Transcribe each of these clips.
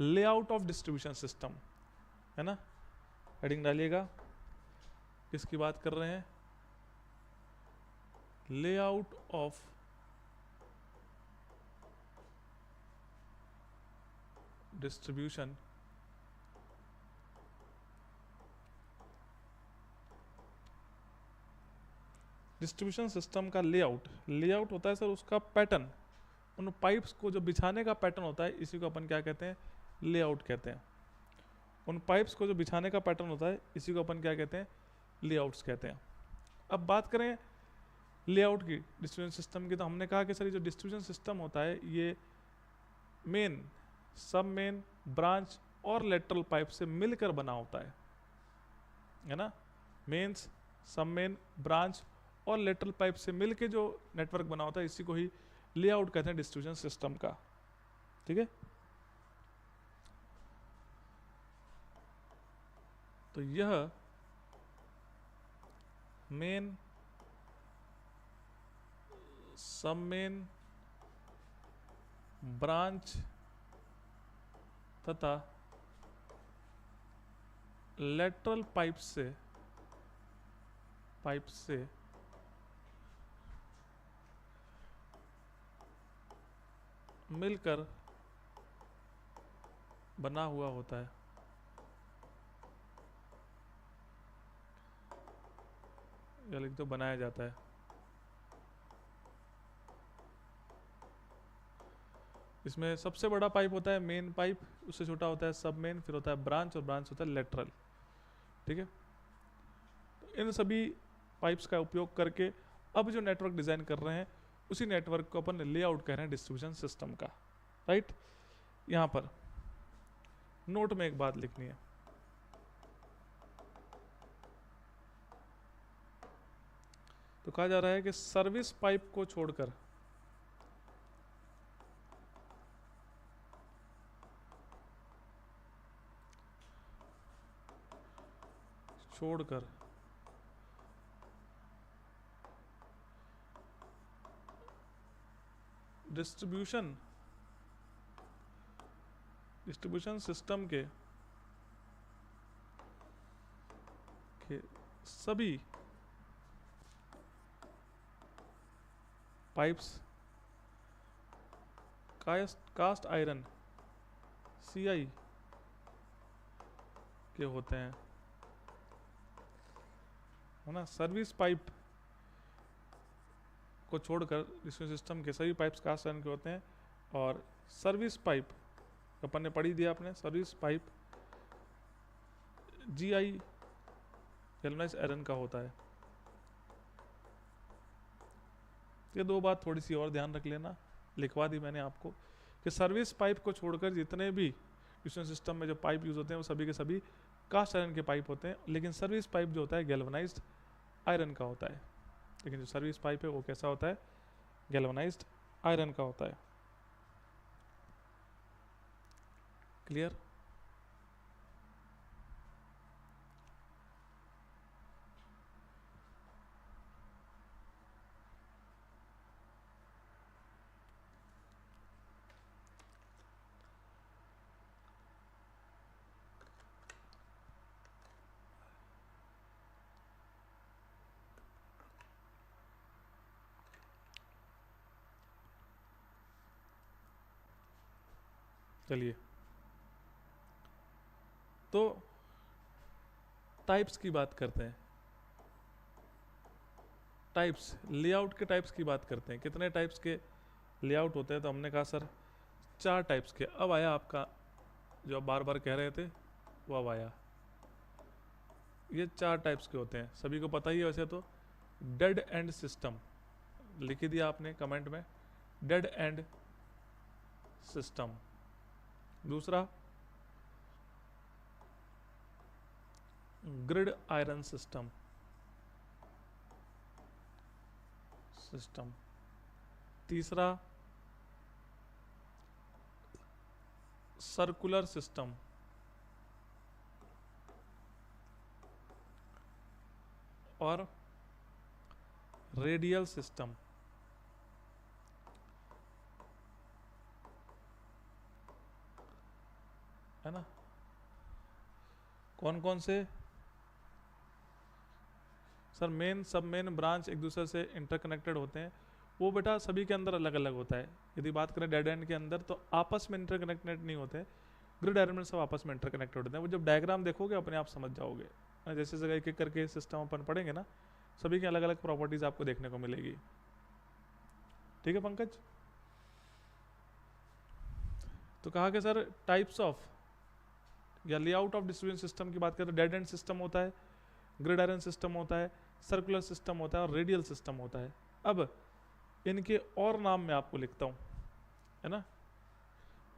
Layout of distribution system, है ना, heading डालिएगा, किसकी बात कर रहे हैं, layout of distribution distribution system का लेआउट, लेआउट होता है सर उसका पैटर्न, उन पाइप्स को जो बिछाने का पैटर्न होता है इसी को अपन क्या कहते हैं, लेआउट कहते हैं। उन पाइप्स को जो बिछाने का पैटर्न होता है इसी को अपन क्या कहते हैं, लेआउट्स कहते हैं। अब बात करें लेआउट की डिस्ट्रीब्यूशन सिस्टम की, तो हमने कहा कि सर ये जो डिस्ट्रीब्यूशन सिस्टम होता है ये मेन, सब मेन, ब्रांच और लेटरल पाइप से मिलकर बना होता है ना, मेन्स, सब मेन, ब्रांच और लेटरल पाइप से मिलकर जो नेटवर्क बना होता है इसी को ही लेआउट कहते हैं डिस्ट्रीब्यूशन सिस्टम का, ठीक है। तो यह मेन, सब मेन, ब्रांच तथा लेटरल पाइप से मिलकर बना हुआ होता है। या लिख दो बनाया जाता है। इसमें सबसे बड़ा पाइप होता है मेन पाइप, उससे छोटा होता है सब मेन, फिर होता है ब्रांच और ब्रांच होता है लेटरल, ठीक है। तो इन सभी पाइप्स का उपयोग करके अब जो नेटवर्क डिजाइन कर रहे हैं उसी नेटवर्क को अपन लेआउट कह रहे हैं डिस्ट्रीब्यूशन सिस्टम का, राइट। यहां पर नोट में एक बात लिखनी है, तो कहा जा रहा है कि सर्विस पाइप को छोड़कर डिस्ट्रीब्यूशन सिस्टम के सभी पाइप्स कास्ट आयरन CI के होते हैं, है ना। सर्विस पाइप को छोड़कर डिस्ट्रीब्यूशन सिस्टम के सभी पाइप्स कास्ट आयरन के होते हैं, और सर्विस पाइप अपन ने पढ़ी दिया आपने, service pipe GI galvanised iron का होता है। ये दो बात थोड़ी सी और ध्यान रख लेना, लिखवा दी मैंने आपको कि सर्विस पाइप को छोड़कर जितने भी डिस्ट्रीब्यूशन सिस्टम में जो पाइप यूज होते हैं वो सभी के सभी कास्ट आयरन के पाइप होते हैं, लेकिन सर्विस पाइप जो होता है गैल्वेनाइज्ड आयरन का होता है। लेकिन जो सर्विस पाइप है वो कैसा होता है, गैल्वेनाइज्ड आयरन का होता है। क्लियर। चलिए, तो टाइप्स की बात करते हैं। टाइप्स, लेआउट के टाइप्स की बात करते हैं। कितने टाइप्स के लेआउट होते हैं, तो हमने कहा सर 4 टाइप्स के। अब आया आपका जो आप बार बार कह रहे थे वो अब आया, ये 4 टाइप्स के होते हैं, सभी को पता ही है वैसे तो। डेड एंड सिस्टम लिख ही दिया आपने कमेंट में, डेड एंड सिस्टम। दूसरा ग्रिड आयरन सिस्टम, तीसरा सर्कुलर सिस्टम, और रेडियल सिस्टम। है ना। कौन कौन से सर? मेन सब मेन ब्रांच एक दूसरे से इंटरकनेक्टेड होते हैं, वो बेटा सभी के अंदर अलग अलग होता है। यदि बात करें डेड एंड के अंदर तो आपस में इंटरकनेक्टेड नहीं होते, ग्रिड आयरन में सब आपस में इंटरकनेक्टेड होते हैं। वो जब डायग्राम देखोगे अपने आप समझ जाओगे, जैसे जगह एक एक करके सिस्टम अपन पढ़ेंगे ना, सभी की अलग अलग प्रॉपर्टीज आपको देखने को मिलेगी। ठीक है पंकज। तो कहा कि सर टाइप्स ऑफ या लेआउट ऑफ डिस्ट्रीब्यूशन सिस्टम की बात करें तो डेड एंड सिस्टम होता है, ग्रिड आयरन सिस्टम होता है, सर्कुलर सिस्टम होता है और रेडियल सिस्टम होता है। अब इनके और नाम मैं आपको लिखता हूँ, है ना,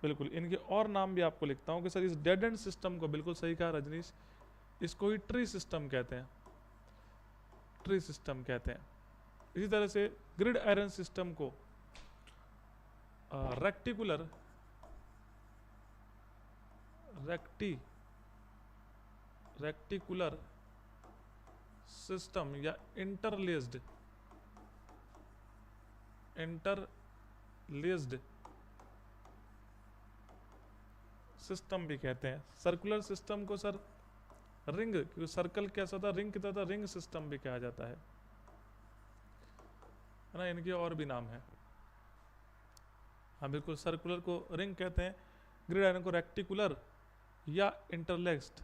बिल्कुल इनके और नाम भी आपको लिखता हूँ कि सर इस डेड एंड सिस्टम को, बिल्कुल सही कहा रजनीश, इसको ही ट्री सिस्टम कहते हैं, ट्री सिस्टम कहते हैं। इसी तरह से ग्रिड आयरन सिस्टम को रेक्टिकुलर रेक्टिकुलर सिस्टम या इंटरलेस्ड सिस्टम भी कहते हैं। सर्कुलर सिस्टम को सर रिंग, क्योंकि सर्कल कैसा होता है, रिंग कितना होता है, रिंग सिस्टम भी कहा जाता है ना। इनके और भी नाम है। हाँ बिल्कुल, सर्कुलर को रिंग कहते हैं, ग्रिड आयरन को रेक्टिकुलर या इंटरलेक्स्ड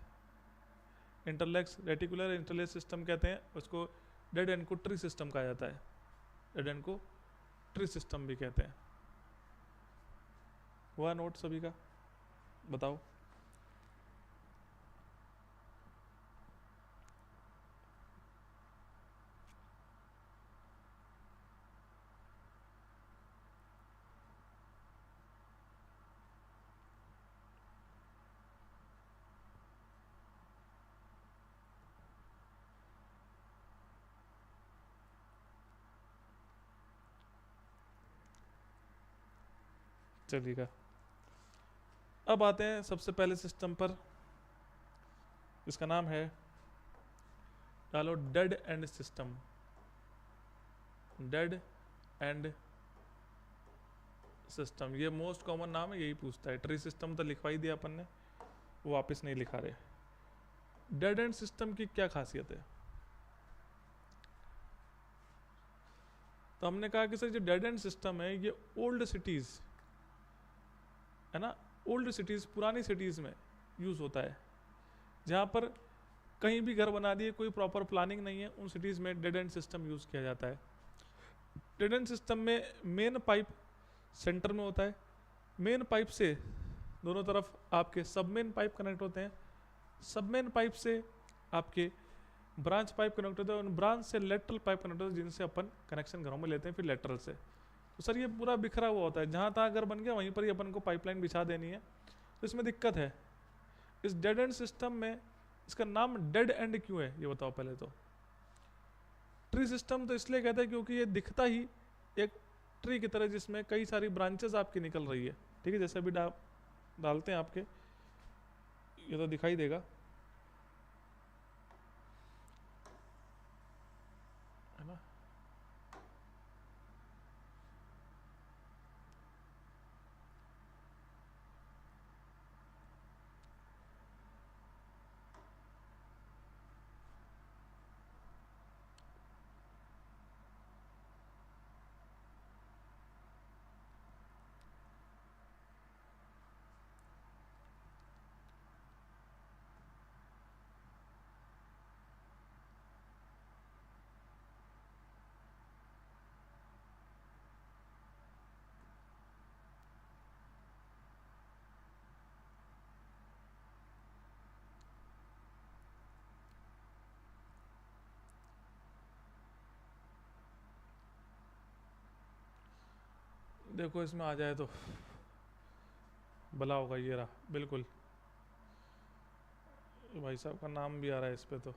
रेटिकुलर इंटरलेस सिस्टम कहते हैं। उसको डेड एंड को ट्री सिस्टम कहा जाता है, डेड एंड को ट्री सिस्टम भी कहते हैं। हुआ नोट सभी का? बताओ। चलिएगा, अब आते हैं सबसे पहले सिस्टम पर, इसका नाम है, डालो dead and system. Dead and system ये मोस्ट कॉमन नाम है, यही पूछता है। ट्री सिस्टम तो लिखवा ही दिया अपन ने, वो वापस नहीं लिखा रहे। डेड एंड सिस्टम की क्या खासियत है? तो हमने कहा कि सर जो डेड एंड सिस्टम है ये ओल्ड सिटीज, है ना, ओल्ड सिटीज, पुरानी सिटीज में यूज होता है, जहाँ पर कहीं भी घर बना दिए, कोई प्रॉपर प्लानिंग नहीं है, उन सिटीज में डेड एंड सिस्टम यूज किया जाता है। डेड एंड सिस्टम में मेन पाइप सेंटर में होता है, मेन पाइप से दोनों तरफ आपके सबमेन पाइप कनेक्ट होते हैं, सबमेन पाइप से आपके ब्रांच पाइप कनेक्ट होते हैं, उन ब्रांच से लेटरल पाइप कनेक्ट होते हैं, जिनसे अपन कनेक्शन घरों में लेते हैं, फिर लेटरल से। तो सर ये पूरा बिखरा हुआ होता है, जहाँ तहाँ घर बन गया वहीं पर ही अपन को पाइपलाइन बिछा देनी है, तो इसमें दिक्कत है। इस डेड एंड सिस्टम में इसका नाम डेड एंड क्यों है, ये बताओ पहले तो। ट्री सिस्टम तो इसलिए कहते हैं क्योंकि ये दिखता ही एक ट्री की तरह, जिसमें कई सारी ब्रांचेस आपकी निकल रही है। ठीक है, जैसे अभी डालते हैं आपके, ये तो दिखाई देगा, है ना। देखो इसमें आ जाए तो भला होगा। ये रहा, बिल्कुल भाई साहब का नाम भी आ रहा है इस पे, तो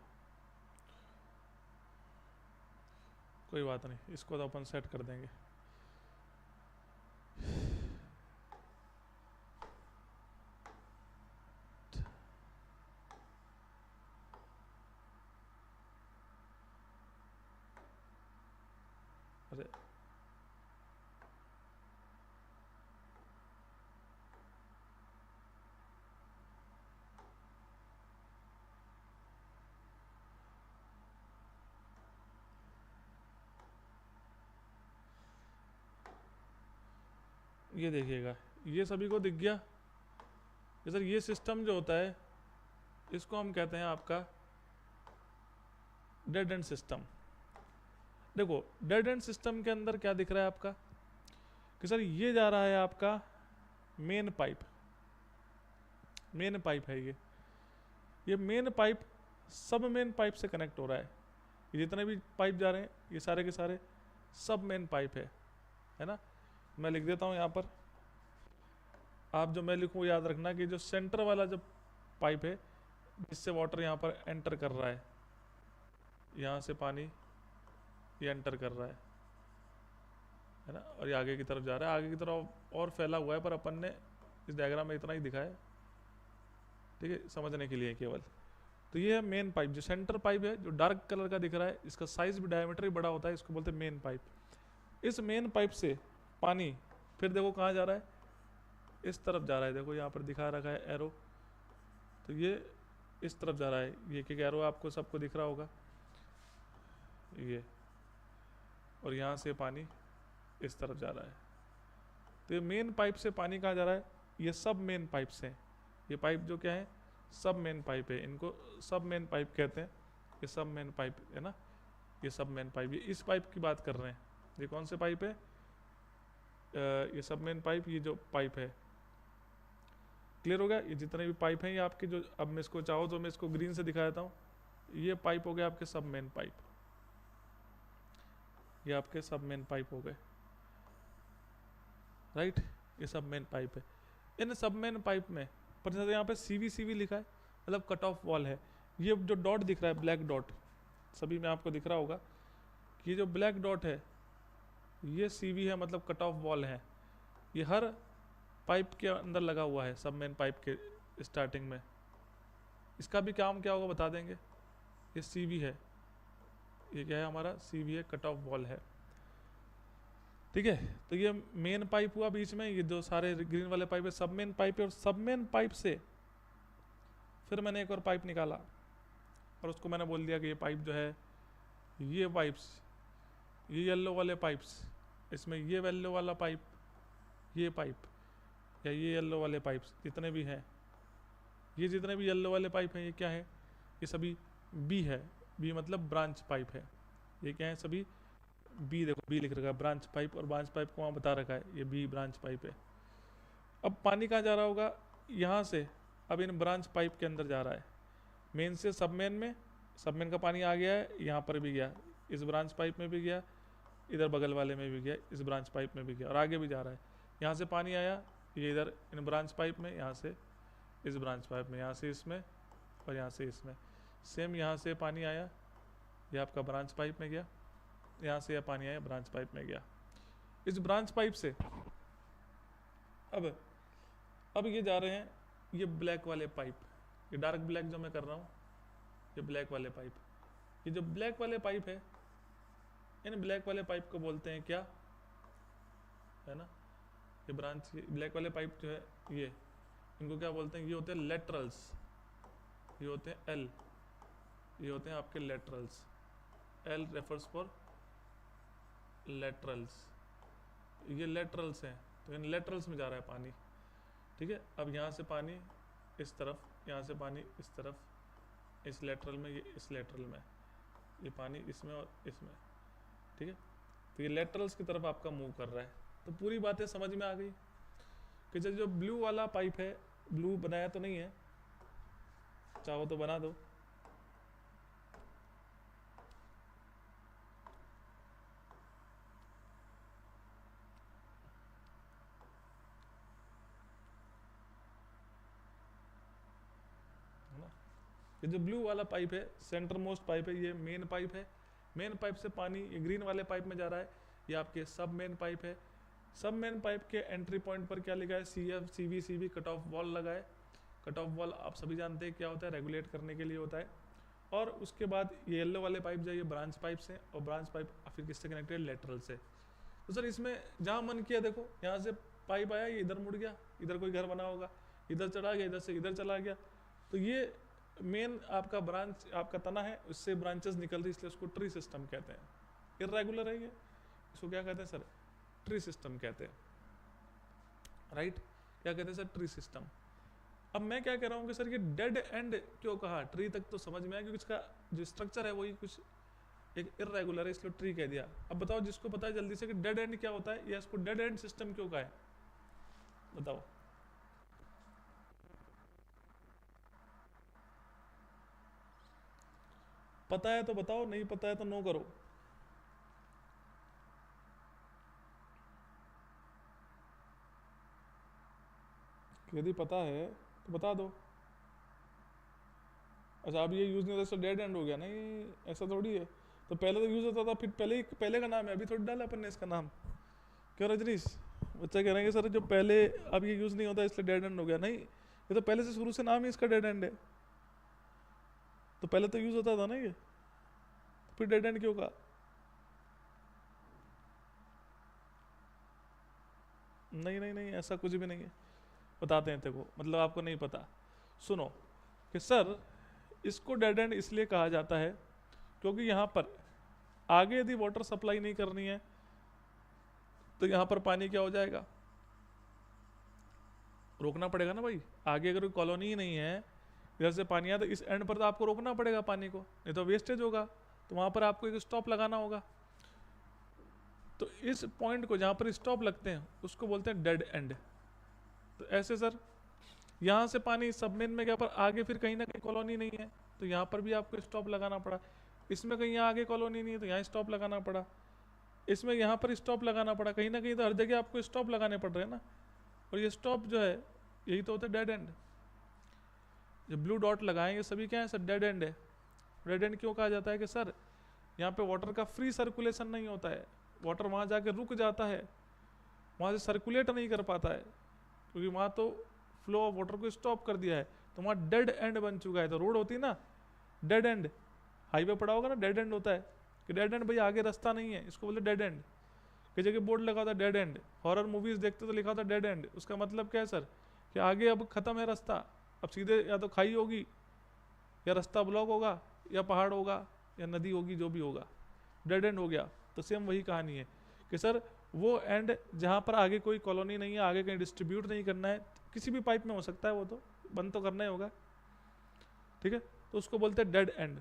कोई बात नहीं, इसको तो अपन सेट कर देंगे। अरे ये देखिएगा, ये सभी को दिख गया। ये सर ये सिस्टम जो होता है इसको हम कहते हैं आपका डेड एंड सिस्टम। देखो डेड एंड सिस्टम के अंदर क्या दिख रहा है आपका कि सर ये जा रहा है आपका मेन पाइप, मेन पाइप है ये मेन पाइप सब मेन पाइप से कनेक्ट हो रहा है। ये जितने भी पाइप जा रहे हैं ये सारे के सारे सब मेन पाइप है ना। मैं लिख देता हूँ यहाँ पर, आप जो मैं लिखूँ याद रखना कि जो सेंटर वाला जो पाइप है जिससे वाटर यहाँ पर एंटर कर रहा है, यहाँ से पानी ये एंटर कर रहा है ना, और ये आगे की तरफ जा रहा है, आगे की तरफ और फैला हुआ है, पर अपन ने इस डायग्राम में इतना ही दिखाया, ठीक है, समझने के लिए केवल। तो ये है मेन पाइप, जो सेंटर पाइप है जो डार्क कलर का दिख रहा है, इसका साइज भी डायमीटर भी बड़ा होता है, इसको बोलते हैं मेन पाइप। इस मेन पाइप से पानी फिर देखो कहाँ जा रहा है, इस तरफ जा रहा है, देखो यहाँ पर दिखा रखा है एरो, तो ये इस तरफ जा रहा है, ये एक एरो आपको सबको दिख रहा होगा ये, और यहाँ से पानी इस तरफ जा रहा है। तो ये मेन पाइप से पानी कहाँ जा रहा है, ये सब मेन पाइप से, ये पाइप जो क्या है सब मेन पाइप है, इनको सब मेन पाइप कहते हैं, ये सब मेन पाइप है ना, ये सब मेन पाइप, ये इस पाइप की बात कर रहे हैं। ये कौन से पाइप है, ये सब मेन पाइप, ये जो पाइप है, क्लियर हो गया। ये जितने भी पाइप हैं ये आपके जो, अब मैं इसको चाहो तो मैं इसको ग्रीन से दिखा देता हूँ, ये पाइप हो गए आपके सब मेन पाइप, ये आपके सब मेन पाइप हो गए, राइट, ये सब मेन पाइप है। इन सब मेन पाइप में पर जैसे यहाँ पे सीवी लिखा है, मतलब कट ऑफ वॉल है। ये जो डॉट दिख रहा है ब्लैक डॉट, सभी में आपको दिख रहा होगा कि ये जो ब्लैक डॉट है ये सीवी है, मतलब कट ऑफ वॉल है। ये हर पाइप के अंदर लगा हुआ है, सब मेन पाइप के स्टार्टिंग में। इसका भी काम क्या होगा बता देंगे। ये सीवी है, ये क्या है हमारा सीवी है, कट ऑफ वॉल है, ठीक है। तो ये मेन पाइप हुआ बीच में, ये जो सारे ग्रीन वाले पाइप है सब मेन पाइप है, और सब मेन पाइप से फिर मैंने एक और पाइप निकाला और उसको मैंने बोल दिया कि ये पाइप जो है, ये पाइप्स, ये येलो वाले पाइप्स, इसमें ये येलो वाला पाइप, ये पाइप या ये येलो वाले पाइप्स जितने भी हैं, ये जितने भी येलो वाले पाइप हैं ये क्या है, ये सभी बी है, बी मतलब ब्रांच पाइप है। ये क्या है सभी बी, देखो बी लिख रखा है, ब्रांच पाइप, और ब्रांच पाइप को वहाँ बता रखा है ये बी ब्रांच पाइप है। अब पानी कहाँ जा रहा होगा, यहाँ से अब इन ब्रांच पाइप के अंदर जा रहा है, मेन से सब मेन में, सब मेन का पानी आ गया है, यहाँ पर भी गया, इस ब्रांच पाइप में भी गया, इधर बगल वाले में भी गया, इस ब्रांच पाइप में भी गया, और आगे भी जा रहा है। यहाँ से पानी आया, ये इधर इन ब्रांच पाइप में, यहाँ से इस ब्रांच पाइप में, यहाँ से इसमें, और यहाँ से इसमें। सेम यहाँ से पानी आया, ये आपका ब्रांच पाइप में गया, यहाँ से यह पानी आया ब्रांच पाइप में गया। इस ब्रांच पाइप से अब ये जा रहे हैं, ये ब्लैक वाले पाइप, ये डार्क ब्लैक जो मैं कर रहा हूँ, ये ब्लैक वाले पाइप, ये जो ब्लैक वाले पाइप है, इन ब्लैक वाले पाइप को बोलते हैं क्या, है ना, ये ब्रांच, ये ब्लैक वाले पाइप जो है ये, इनको क्या बोलते हैं, ये होते हैं लेटरल्स, ये होते हैं एल, ये होते हैं आपके laterals. L refers for laterals, ये लेटरल्स हैं, तो इन लेटरल्स में जा रहा है पानी, ठीक है। अब यहाँ से पानी इस तरफ, यहाँ से पानी इस तरफ, इस लेटरल में, ये इस लेटरल में, ये पानी इसमें और इसमें, ठीक है। तो ये लेटरल्स की तरफ आपका मूव कर रहा है। तो पूरी बातें समझ में आ गई कि जो ब्लू वाला पाइप है, ब्लू बनाया तो नहीं है, चाहो तो बना दो, ये जो ब्लू वाला पाइप है, सेंटर मोस्ट पाइप है, ये मेन पाइप है। मेन पाइप से पानी ये ग्रीन वाले पाइप में जा रहा है, ये आपके सब मेन पाइप है। सब मेन पाइप के एंट्री पॉइंट पर क्या लिखा है, CF CV CV cut off wall लगा है। कट ऑफ वॉल आप सभी जानते हैं क्या होता है, रेगुलेट करने के लिए होता है। और उसके बाद ये येलो वाले पाइप जो है ये ब्रांच पाइप से, और ब्रांच पाइप फिर किससे कनेक्टेड, लेटरल से। तो सर इसमें जहाँ मन किया देखो, यहाँ से पाइप आया, ये इधर मुड़ गया, इधर कोई घर बना होगा, इधर चढ़ा गया, इधर से इधर चला गया। तो ये मेन आपका ब्रांच, आपका तना है, उससे ब्रांचेस निकल रही, इसलिए उसको ट्री सिस्टम कहते हैं। इर्रेगुलर है ये, इसको क्या कहते हैं सर, ट्री सिस्टम कहते हैं। राइट। क्या कहते हैं सर, ट्री सिस्टम। अब मैं क्या कह रहा हूँ कि सर ये डेड एंड क्यों कहा, ट्री तक तो समझ में आया क्योंकि इसका जो स्ट्रक्चर है वही कुछ एक इरेगुलर है, इसलिए ट्री कह दिया। अब बताओ जिसको पता है जल्दी से कि डेड एंड क्या होता है या इसको डेड एंड सिस्टम क्यों कहा है, बताओ। पता है तो बताओ, नहीं पता है तो नो करो। यदि पता है तो बता दो। अच्छा, अब ये यूज नहीं होता तो डेड एंड हो गया, नहीं ऐसा थोड़ी है। तो पहले तो यूज होता था, फिर पहले का नाम है, अभी थोड़ी डाला अपन ने इसका नाम। क्यों रजनीश, बच्चा कह रहे हैं कि सर जो पहले, अब ये यूज नहीं होता इसलिए डेड एंड हो गया, नहीं ये तो पहले से शुरू से नाम ही इसका डेड एंड है। तो पहले तो यूज होता था ना ये, तो फिर डेड एंड क्यों कहा? नहीं नहीं नहीं, ऐसा कुछ भी नहीं है, बताते हैं तेरे को, मतलब आपको नहीं पता। सुनो कि सर इसको डेड एंड इसलिए कहा जाता है क्योंकि यहाँ पर आगे यदि वाटर सप्लाई नहीं करनी है तो यहाँ पर पानी क्या हो जाएगा, रोकना पड़ेगा ना भाई। आगे अगर कोई कॉलोनी ही नहीं है, इधर से पानी आया तो इस एंड पर तो आपको रोकना पड़ेगा पानी को, नहीं तो वेस्टेज होगा। तो वहाँ पर आपको एक स्टॉप लगाना होगा। तो इस पॉइंट को जहाँ पर स्टॉप लगते हैं उसको बोलते हैं डेड एंड। तो ऐसे सर यहाँ से पानी सबमेन में क्या पर आगे फिर कहीं ना कहीं कॉलोनी नहीं है, तो यहाँ पर भी आपको स्टॉप लगाना पड़ा। इसमें कहीं आगे कॉलोनी नहीं है तो यहाँ स्टॉप लगाना पड़ा। इसमें यहाँ पर स्टॉप लगाना पड़ा, कहीं ना कहीं तो हर जगह आपको स्टॉप लगाने पड़ रहे हैं ना। और ये स्टॉप जो है यही तो होता है डेड एंड। जो ब्लू डॉट लगाए ये सभी क्या है सर, डेड एंड है। डेड एंड क्यों कहा जाता है कि सर यहाँ पे वाटर का फ्री सर्कुलेशन नहीं होता है, वाटर वहाँ जाके रुक जाता है, वहाँ से सर्कुलेट नहीं कर पाता है क्योंकि वहाँ तो फ्लो ऑफ वाटर को स्टॉप कर दिया है, तो वहाँ डेड एंड बन चुका है। तो रोड होती है ना डेड एंड, हाईवे पड़ा होगा ना डेड एंड होता है कि डेड एंड भाई आगे रास्ता नहीं है, इसको बोलते डेड एंड। कई जगह बोर्ड लगा था डेड एंड, हॉरर मूवीज देखते तो लिखा था डेड एंड, उसका मतलब क्या है सर कि आगे अब खत्म है रास्ता, अब सीधे या तो खाई होगी या रास्ता ब्लॉक होगा या पहाड़ होगा या नदी होगी, जो भी होगा डेड एंड हो गया। तो सेम वही कहानी है कि सर वो एंड जहाँ पर आगे कोई कॉलोनी नहीं है, आगे कहीं डिस्ट्रीब्यूट नहीं करना है, किसी भी पाइप में हो सकता है, वो तो बंद तो करना ही होगा, ठीक है। तो उसको बोलते हैं डेड एंड।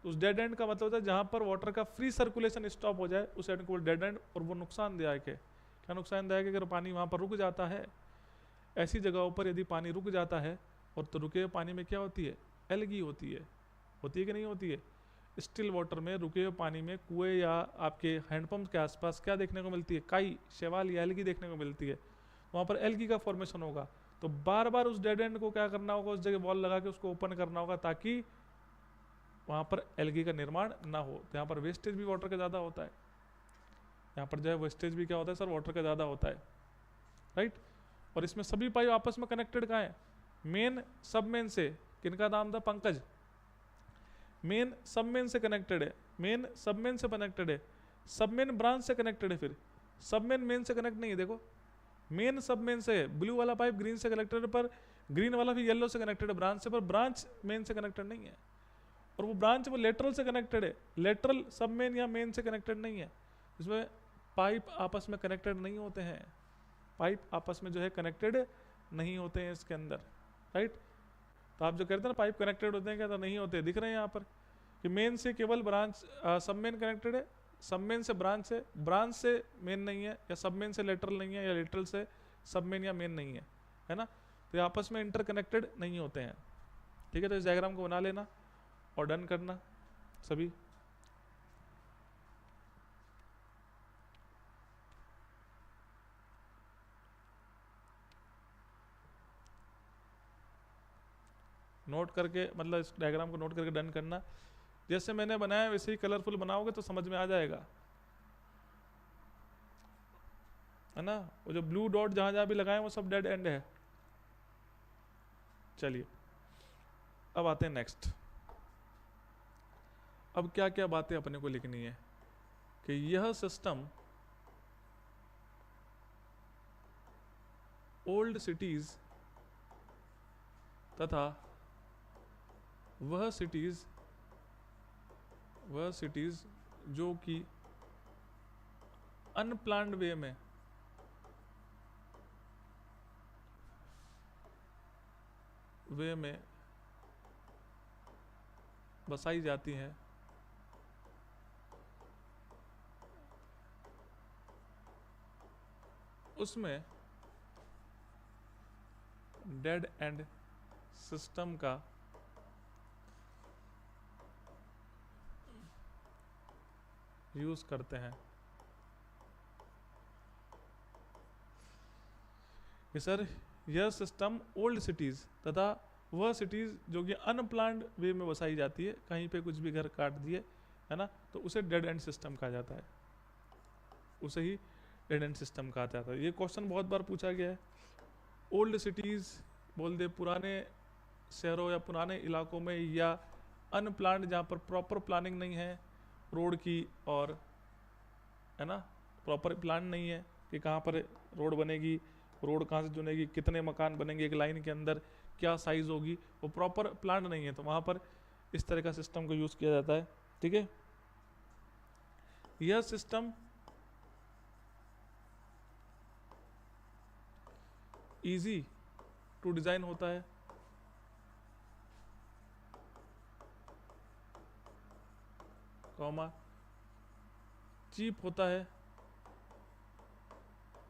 उस डेड एंड का मतलब होता है जहाँ पर वाटर का फ्री सर्कुलेशन स्टॉप हो जाए उस एंड को डेड एंड। और वो नुकसानदायक है। क्या नुकसानदायक है? अगर पानी वहाँ पर रुक जाता है, ऐसी जगहों पर यदि पानी रुक जाता है, और तो रुके हुए पानी में क्या होती है, एल्गी होती है कि नहीं होती है। स्टिल वाटर में रुके हुए पानी में कुएं या आपके हैंडपंप के आसपास क्या देखने को मिलती है, काई, शैवाल या एल्गी देखने को मिलती है। वहाँ पर एल्गी का फॉर्मेशन होगा। तो बार बार उस डेड एंड को क्या करना होगा, उस जगह वॉल लगा के उसको ओपन करना होगा ताकि वहाँ पर एल्गी का निर्माण ना हो। तो यहाँ पर वेस्टेज भी वाटर का ज़्यादा होता है, यहाँ पर जो है वेस्टेज भी क्या होता है सर, वाटर का ज़्यादा होता है, राइट। और इसमें सभी पाइप आपस में कनेक्टेड कहाँ है, मेन सब मेन से, किनका नाम था, पंकज, मेन सब मेन से कनेक्टेड है, मेन सब मेन से कनेक्टेड है, सब मेन ब्रांच से कनेक्टेड है, फिर सब मेन से कनेक्ट नहीं है। देखो मेन सब मेन से है, ब्लू वाला पाइप ग्रीन से कनेक्टेड है, पर ग्रीन वाला भी येलो से कनेक्टेड है ब्रांच से, पर ब्रांच मेन से कनेक्टेड नहीं है। और वो ब्रांच वो लेटरल से कनेक्टेड है, लेटरल सब मेन या मेन से कनेक्टेड नहीं है। इसमें पाइप आपस में कनेक्टेड नहीं होते हैं, पाइप आपस में जो है कनेक्टेड नहीं होते हैं इसके अंदर, राइट। तो आप जो कहते हैं ना पाइप कनेक्टेड होते हैं, क्या तो नहीं होते, दिख रहे हैं यहाँ पर कि मेन से केवल ब्रांच, सब मेन कनेक्टेड है, सब मेन से ब्रांच है, ब्रांच से मेन नहीं है, या सब मेन से लेटरल नहीं है, या लेटरल से सब मेन या मेन नहीं है ना। तो ये आपस में इंटरकनेक्टेड नहीं होते हैं, ठीक है। तो इस डायग्राम को बना लेना और डन करना सभी। नोट करके, मतलब इस डायग्राम को नोट करके डन करना। जैसे मैंने बनाया वैसे ही कलरफुल बनाओगे तो समझ में आ जाएगा, है ना। वो जो ब्लू डॉट जहां जहां भी लगाए वो सब डेड एंड है। चलिए अब आते हैं नेक्स्ट। अब क्या क्या बातें अपने को लिखनी है कि यह सिस्टम ओल्ड सिटीज तथा वह सिटीज जो कि अनप्लान्ड वे में वे में बसाई जाती हैं, उसमें डेड एंड सिस्टम का यूज करते हैं। कि सर यह सिस्टम ओल्ड सिटीज तथा वह सिटीज जो कि अनप्लान्ड वे में बसाई जाती है, कहीं पे कुछ भी घर काट दिए, है ना, तो उसे डेड एंड सिस्टम कहा जाता है, उसे ही डेड एंड सिस्टम कहा जाता है। ये क्वेश्चन बहुत बार पूछा गया है। ओल्ड सिटीज बोल दे, पुराने शहरों या पुराने इलाकों में, या अनप्लान्ड जहाँ पर प्रॉपर प्लानिंग नहीं है रोड की, और है ना प्रॉपर प्लान नहीं है कि कहाँ पर रोड बनेगी, रोड कहाँ से जुड़ेगी, कितने मकान बनेंगे एक लाइन के अंदर, क्या साइज होगी, वो प्रॉपर प्लान नहीं है, तो वहाँ पर इस तरह का सिस्टम को यूज़ किया जाता है। ठीक है, यह सिस्टम इजी टू डिज़ाइन होता है, कॉमा चीप होता है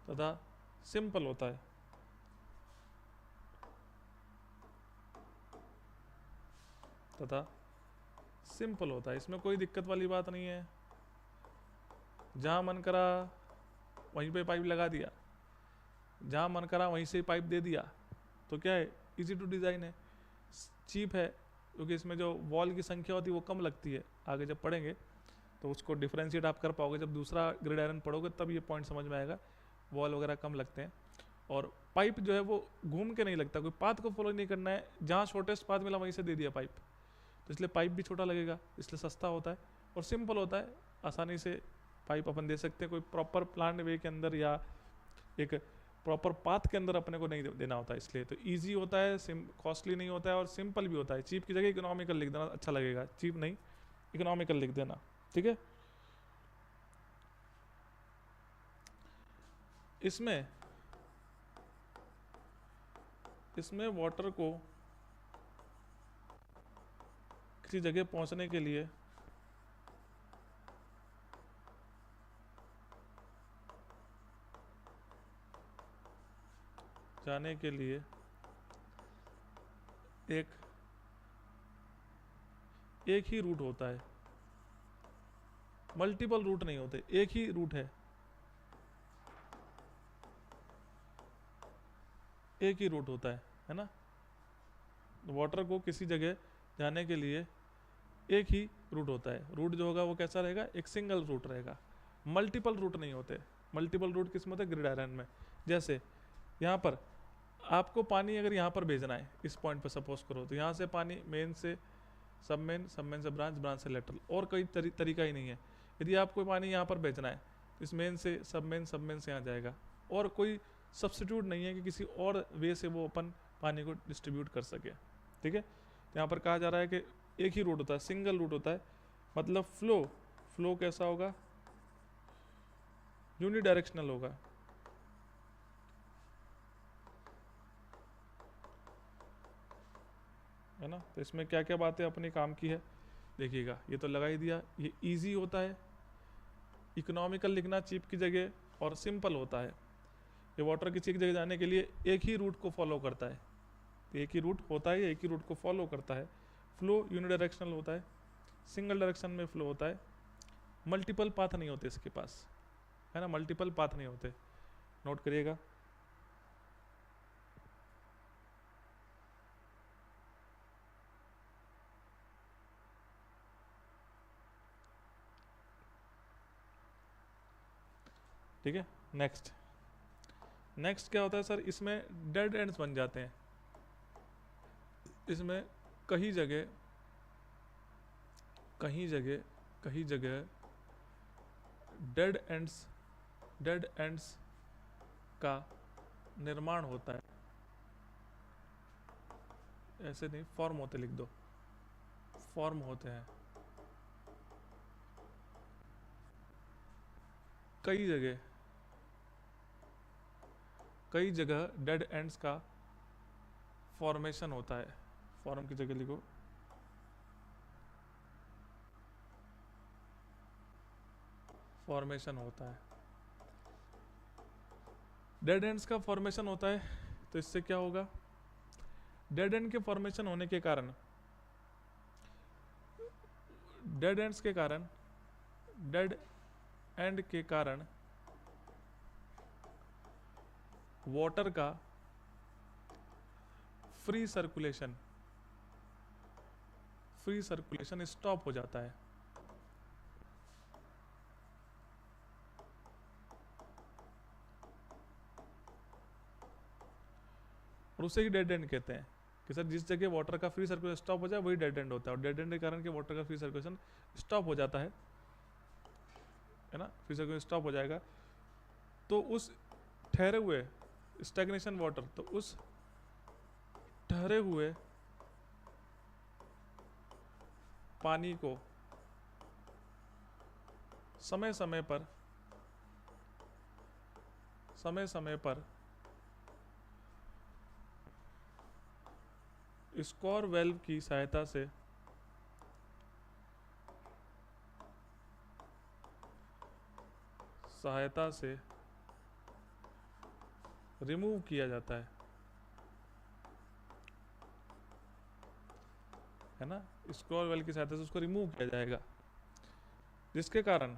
तथा सिंपल होता है। तथा सिंपल होता है, इसमें कोई दिक्कत वाली बात नहीं है। जहाँ मन करा वहीं पे पाइप लगा दिया, जहाँ मन करा वहीं से पाइप दे दिया, तो क्या है, इजी टू डिज़ाइन है, चीप है, क्योंकि इसमें जो वॉल की संख्या होती है वो कम लगती है। आगे जब पढ़ेंगे तो उसको डिफ्रेंशिएट आप कर पाओगे, जब दूसरा ग्रिड आयरन पढ़ोगे तब ये पॉइंट समझ में आएगा, वॉल वगैरह कम लगते हैं। और पाइप जो है वो घूम के नहीं लगता, कोई पाथ को फॉलो नहीं करना है, जहाँ शॉर्टेस्ट पाथ मिला वहीं से दे दिया पाइप, तो इसलिए पाइप भी छोटा लगेगा, इसलिए सस्ता होता है और सिंपल होता है, आसानी से पाइप अपन दे सकते हैं। कोई प्रॉपर प्लान वे के अंदर या एक प्रॉपर पाथ के अंदर अपने को नहीं देना होता है, इसलिए तो ईजी होता है, कॉस्टली नहीं होता है और सिंपल भी होता है। चीप की जगह इकोनॉमिकल लिख देना अच्छा लगेगा, चीप नहीं इकोनॉमिकल लिख देना। ठीक है, इसमें वाटर को किसी जगह पहुंचने के लिए जाने के लिए एक ही रूट होता है, मल्टीपल रूट नहीं होते, एक ही रूट है, एक ही रूट होता है ना। वाटर को किसी जगह जाने के लिए एक ही रूट होता है, रूट जो होगा वो कैसा रहेगा, एक सिंगल रूट रहेगा, मल्टीपल रूट नहीं होते। मल्टीपल रूट किस में होते हैं, ग्रिड आयरन में। जैसे यहाँ पर आपको पानी अगर यहाँ पर भेजना है, इस पॉइंट पर सपोज करो, तो यहाँ से पानी मेन से सब मेन, सब मेन से ब्रांच, ब्रांच से लेटरल, और कोई तरीका ही नहीं है। यदि आपको पानी यहाँ पर भेजना है तो इस मेन से सब मेन, सब मेन से यहाँ जाएगा, और कोई सब्स्टिट्यूट नहीं है कि किसी और वे से वो अपन पानी को डिस्ट्रीब्यूट कर सके। ठीक है, तो यहाँ पर कहा जा रहा है कि एक ही रूट होता है, सिंगल रूट होता है, मतलब फ्लो कैसा होगा, यूनिडायरेक्शनल होगा। है ना, तो इसमें क्या क्या बातें अपने काम की है देखिएगा। ये तो लगा ही दिया, ये इजी होता है, इकोनॉमिकल लिखना चीप की जगह, और सिंपल होता है। ये वाटर किसी एक जगह जाने के लिए एक ही रूट को फॉलो करता है, तो एक ही रूट होता है, एक ही रूट को फॉलो करता है। फ्लो यूनिडायरेक्शनल होता है, सिंगल डायरेक्शन में फ्लो होता है, मल्टीपल पाथ नहीं होते इसके पास, है ना, मल्टीपल पाथ नहीं होते, नोट करिएगा। ठीक है, नेक्स्ट क्या होता है सर, इसमें डेड एंड्स बन जाते हैं। इसमें कहीं जगह डेड एंड्स का निर्माण होता है, ऐसे नहीं, फॉर्म होते, लिख दो, फॉर्म होते हैं। कई जगह डेड एंड्स का फॉर्मेशन होता है, फॉर्म की जगह लिखो, फॉर्मेशन होता है। डेड एंड्स का फॉर्मेशन होता है, तो इससे क्या होगा, डेड एंड के फॉर्मेशन होने के कारण, डेड एंड्स के कारण, डेड एंड के कारण वाटर का फ्री सर्कुलेशन स्टॉप हो जाता है। और उसे ही डेड एंड कहते हैं कि सर जिस जगह वाटर का फ्री सर्कुलेशन स्टॉप हो जाए वही डेड एंड होता है। और डेड एंड के कारण के वाटर का फ्री सर्कुलेशन स्टॉप हो जाता है ना, फ्री सर्कुलेशन स्टॉप हो जाएगा, तो उस ठहरे हुए स्टैग्नेशन वाटर, तो उस ठहरे हुए पानी को समय समय पर स्क्वायर वेल्व की सहायता से रिमूव किया जाता है ना, स्क्वायर वेल्व की सहायता से उसको रिमूव किया जाएगा, जिसके कारण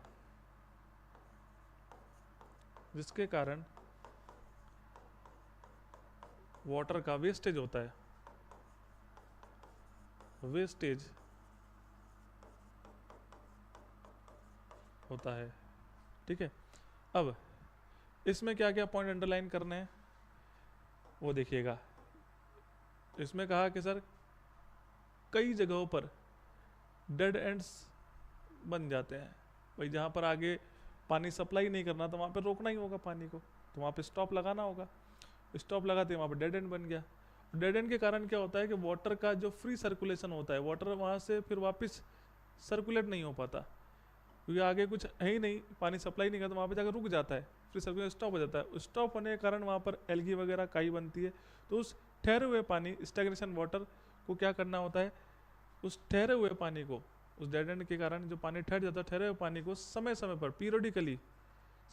वाटर का वेस्टेज होता है, ठीक है। अब इसमें क्या क्या पॉइंट अंडरलाइन करने हैं वो देखिएगा। इसमें कहा कि सर कई जगहों पर डेड एंड्स बन जाते हैं, भाई जहाँ पर आगे पानी सप्लाई नहीं करना तो वहाँ पे रोकना ही होगा पानी को, तो वहाँ पे स्टॉप लगाना होगा, स्टॉप लगाते वहाँ पे डेड एंड बन गया। डेड एंड के कारण क्या होता है कि वाटर का जो फ्री सर्कुलेशन होता है, वाटर वहाँ से फिर वापस सर्कुलेट नहीं हो पाता, क्योंकि आगे कुछ है ही नहीं, पानी सप्लाई नहीं करता, तो वहाँ पे जाकर रुक जाता है, फ्री सर्कुलेशन स्टॉप हो जाता है। स्टॉप होने के कारण वहाँ पर एल्गी वगैरह काई बनती है, तो उस ठहरे हुए पानी, स्टैग्नेशन वाटर को क्या करना होता है, उस ठहरे हुए पानी को, उस डेड एंड के कारण जो पानी ठहर जाता है, ठहरे हुए पानी को समय समय पर, पीरियडिकली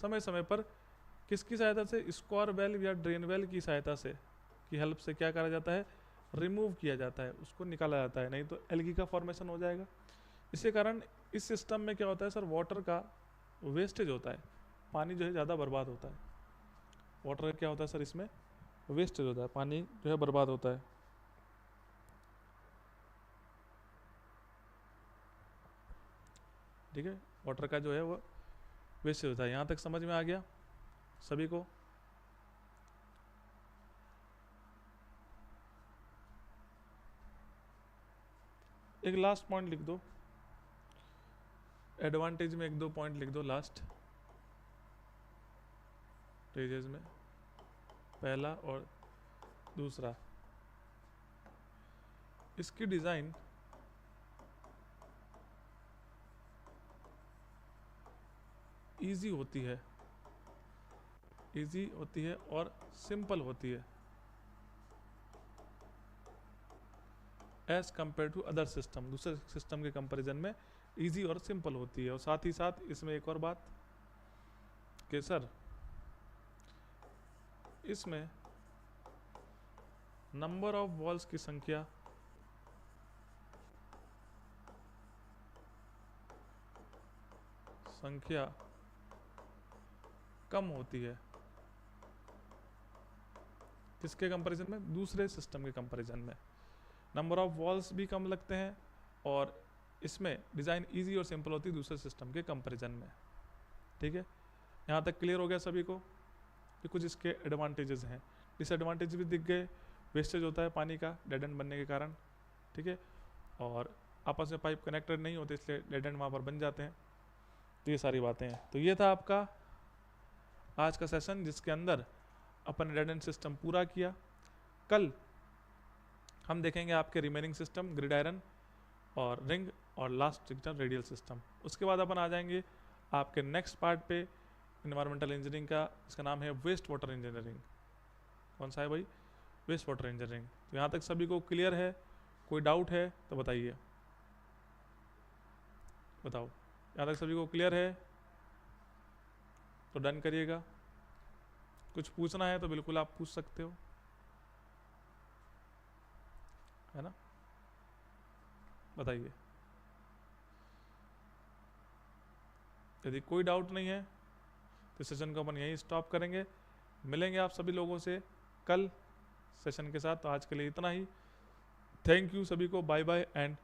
समय समय पर किसकी सहायता से, स्क्वायर वेल्व या ड्रेन वेल्व की सहायता से, की हेल्प से क्या करा जाता है, रिमूव किया जाता है, उसको निकाला जाता है, नहीं तो एल्गी का फॉर्मेशन हो जाएगा। इसके कारण इस सिस्टम में क्या होता है सर, वाटर का वेस्टेज होता है, पानी जो है ज़्यादा बर्बाद होता है। वाटर का क्या होता है सर, इसमें वेस्टेज होता है, पानी जो है बर्बाद होता है। ठीक है, वाटर का जो है वो वेस्टेज होता है। यहाँ तक समझ में आ गया सभी को? एक लास्ट पॉइंट लिख दो, एडवांटेज में एक दो पॉइंट लिख दो लास्ट पेजेस में, पहला और दूसरा, इसकी डिज़ाइन इजी होती है, और सिंपल होती है as compared to other system, दूसरे सिस्टम के कंपैरिजन में इजी और सिंपल होती है। और साथ ही साथ इसमें एक और बात कि सर इसमें नंबर ऑफ वॉल्स की संख्या कम होती है, किसके कंपैरिजन में, दूसरे सिस्टम के कंपैरिजन में। नंबर ऑफ वॉल्स भी कम लगते हैं और इसमें डिज़ाइन इजी और सिंपल होती है दूसरे सिस्टम के कंपैरिजन में। ठीक है, यहाँ तक क्लियर हो गया सभी को कि कुछ इसके एडवांटेजेस हैं। डिसएडवांटेज भी दिख गए, वेस्टेज होता है पानी का डेड एंड बनने के कारण। ठीक है, और आपस में पाइप कनेक्टेड नहीं होते इसलिए डेड एंड वहाँ पर बन जाते हैं। तो ये सारी बातें हैं। तो ये था आपका आज का सेशन जिसके अंदर अपन डेड एंड सिस्टम पूरा किया। कल हम देखेंगे आपके रिमेनिंग सिस्टम, ग्रिड आयरन और रिंग और लास्ट सेक्शन रेडियल सिस्टम। उसके बाद अपन आ जाएंगे आपके नेक्स्ट पार्ट पे इन्वायरमेंटल इंजीनियरिंग का, इसका नाम है वेस्ट वाटर इंजीनियरिंग। कौन सा है भाई? Waste water engineering. तो यहाँ तक सभी को क्लियर है? कोई डाउट है तो बताइए, बताओ। यहाँ तक सभी को क्लियर है तो डन करिएगा। कुछ पूछना है तो बिल्कुल आप पूछ सकते हो, है ना, बताइए। यदि कोई डाउट नहीं है तो सेशन को अपन यहीं स्टॉप करेंगे। मिलेंगे आप सभी लोगों से कल सेशन के साथ। तो आज के लिए इतना ही। थैंक यू सभी को, बाय बाय एंड